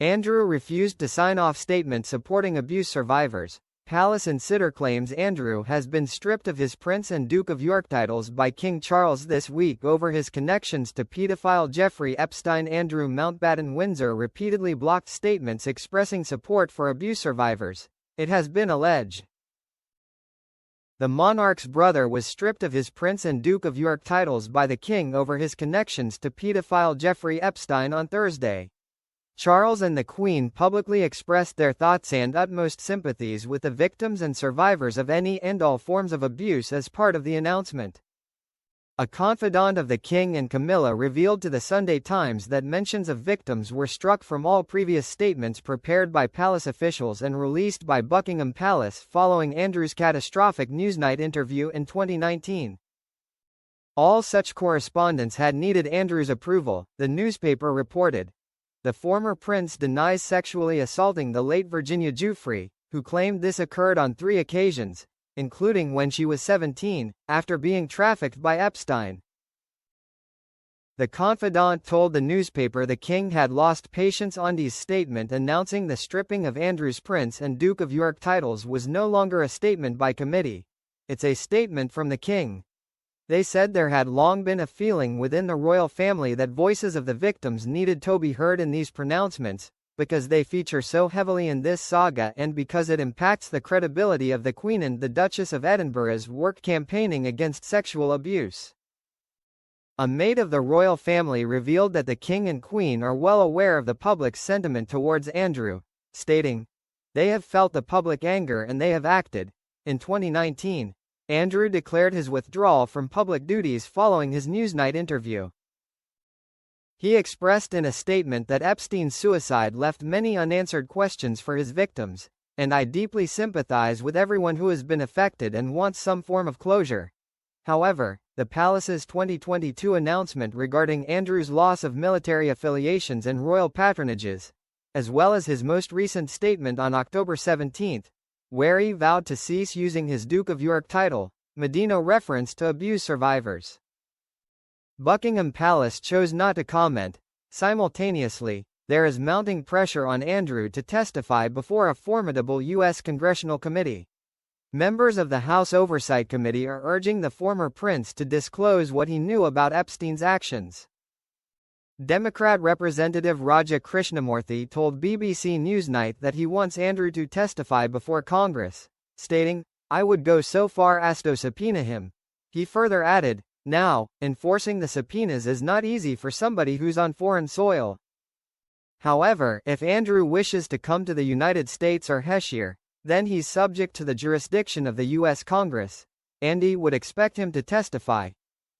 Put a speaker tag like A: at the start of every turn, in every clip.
A: Andrew refused to sign off statement supporting abuse survivors. Palace Insider claims Andrew has been stripped of his Prince and Duke of York titles by King Charles this week over his connections to pedophile Jeffrey Epstein. Andrew Mountbatten-Windsor repeatedly blocked statements expressing support for abuse survivors, it has been alleged. The monarch's brother was stripped of his Prince and Duke of York titles by the king over his connections to pedophile Jeffrey Epstein on Thursday. Charles and the Queen publicly expressed their thoughts and utmost sympathies with the victims and survivors of any and all forms of abuse as part of the announcement. A confidant of the King and Camilla revealed to the Sunday Times that mentions of victims were struck from all previous statements prepared by palace officials and released by Buckingham Palace following Andrew's catastrophic Newsnight interview in 2019. All such correspondence had needed Andrew's approval, the newspaper reported. The former prince denies sexually assaulting the late Virginia Giuffre, who claimed this occurred on 3 occasions, including when she was 17, after being trafficked by Epstein. The confidant told the newspaper the king had lost patience. Andy's statement announcing the stripping of Andrew's Prince and Duke of York titles was no longer a statement by committee. It's a statement from the king. They said there had long been a feeling within the royal family that voices of the victims needed to be heard in these pronouncements, because they feature so heavily in this saga and because it impacts the credibility of the Queen and the Duchess of Edinburgh's work campaigning against sexual abuse. A maid of the royal family revealed that the King and Queen are well aware of the public's sentiment towards Andrew, stating, "They have felt the public anger and they have acted." In 2019, Andrew declared his withdrawal from public duties following his Newsnight interview. He expressed in a statement that Epstein's suicide left many unanswered questions for his victims, and I deeply sympathize with everyone who has been affected and wants some form of closure. However, the palace's 2022 announcement regarding Andrew's loss of military affiliations and royal patronages, as well as his most recent statement on October 17, where he vowed to cease using his Duke of York title, made no reference to abuse survivors. Buckingham Palace chose not to comment. Simultaneously, there is mounting pressure on Andrew to testify before a formidable U.S. congressional committee. Members of the House Oversight Committee are urging the former prince to disclose what he knew about Epstein's actions. Democrat Representative Raja Krishnamurthy told BBC Newsnight that he wants Andrew to testify before Congress, stating, "I would go so far as to subpoena him." He further added, "Now, enforcing the subpoenas is not easy for somebody who's on foreign soil." However, if Andrew wishes to come to the United States or Heshire, then he's subject to the jurisdiction of the U.S. Congress. Andy would expect him to testify.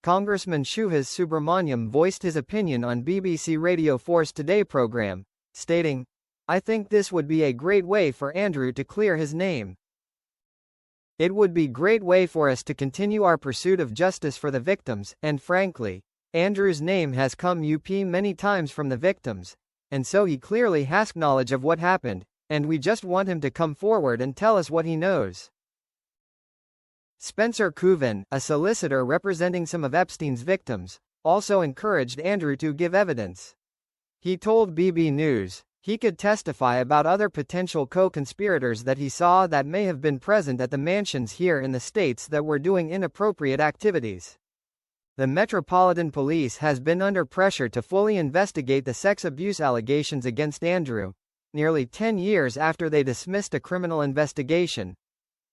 A: Congressman Suhas Subramaniam voiced his opinion on BBC Radio 4's Today program, stating, "I think this would be a great way for Andrew to clear his name. It would be a great way for us to continue our pursuit of justice for the victims, and frankly, Andrew's name has come up many times from the victims, and so he clearly has knowledge of what happened, and we just want him to come forward and tell us what he knows." Spencer Kuvan, a solicitor representing some of Epstein's victims, also encouraged Andrew to give evidence. He told BB News he could testify about other potential co-conspirators that he saw that may have been present at the mansions here in the States that were doing inappropriate activities. The Metropolitan Police has been under pressure to fully investigate the sex abuse allegations against Andrew, nearly 10 years after they dismissed a criminal investigation.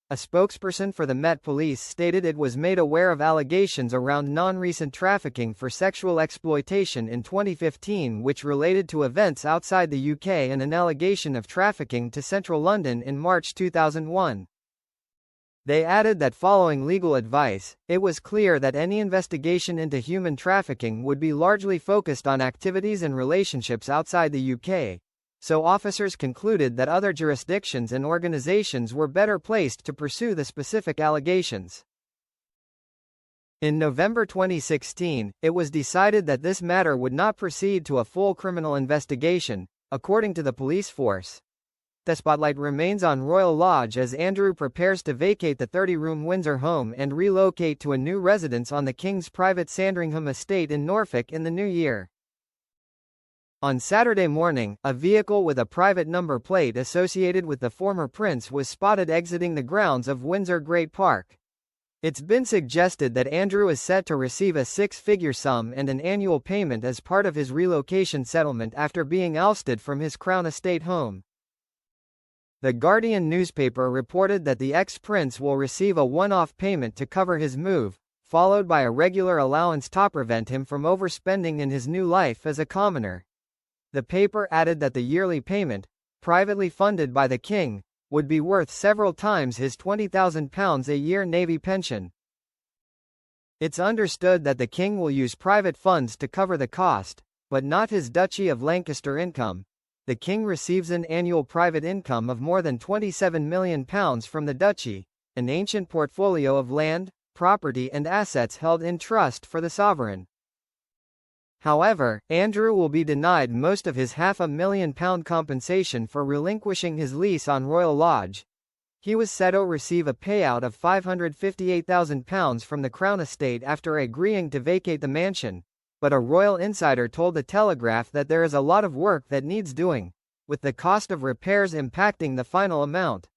A: A spokesperson for the Met Police stated it was made aware of allegations around non-recent trafficking for sexual exploitation in 2015 which related to events outside the UK and an allegation of trafficking to central London in March 2001. They added that following legal advice, it was clear that any investigation into human trafficking would be largely focused on activities and relationships outside the UK. So officers concluded that other jurisdictions and organizations were better placed to pursue the specific allegations. In November 2016, it was decided that this matter would not proceed to a full criminal investigation, according to the police force. The spotlight remains on Royal Lodge as Andrew prepares to vacate the 30-room Windsor home and relocate to a new residence on the King's private Sandringham estate in Norfolk in the new year. On Saturday morning, a vehicle with a private number plate associated with the former prince was spotted exiting the grounds of Windsor Great Park. It's been suggested that Andrew is set to receive a six-figure sum and an annual payment as part of his relocation settlement after being ousted from his Crown Estate home. The Guardian newspaper reported that the ex-prince will receive a one-off payment to cover his move, followed by a regular allowance to prevent him from overspending in his new life as a commoner. The paper added that the yearly payment, privately funded by the king, would be worth several times his £20,000 a year Navy pension. It's understood that the king will use private funds to cover the cost, but not his Duchy of Lancaster income. The king receives an annual private income of more than £27 million from the duchy, an ancient portfolio of land, property and assets held in trust for the sovereign. However, Andrew will be denied most of his £500,000 compensation for relinquishing his lease on Royal Lodge. He was set to receive a payout of £558,000 from the Crown Estate after agreeing to vacate the mansion, but a royal insider told the Telegraph that there is a lot of work that needs doing, with the cost of repairs impacting the final amount.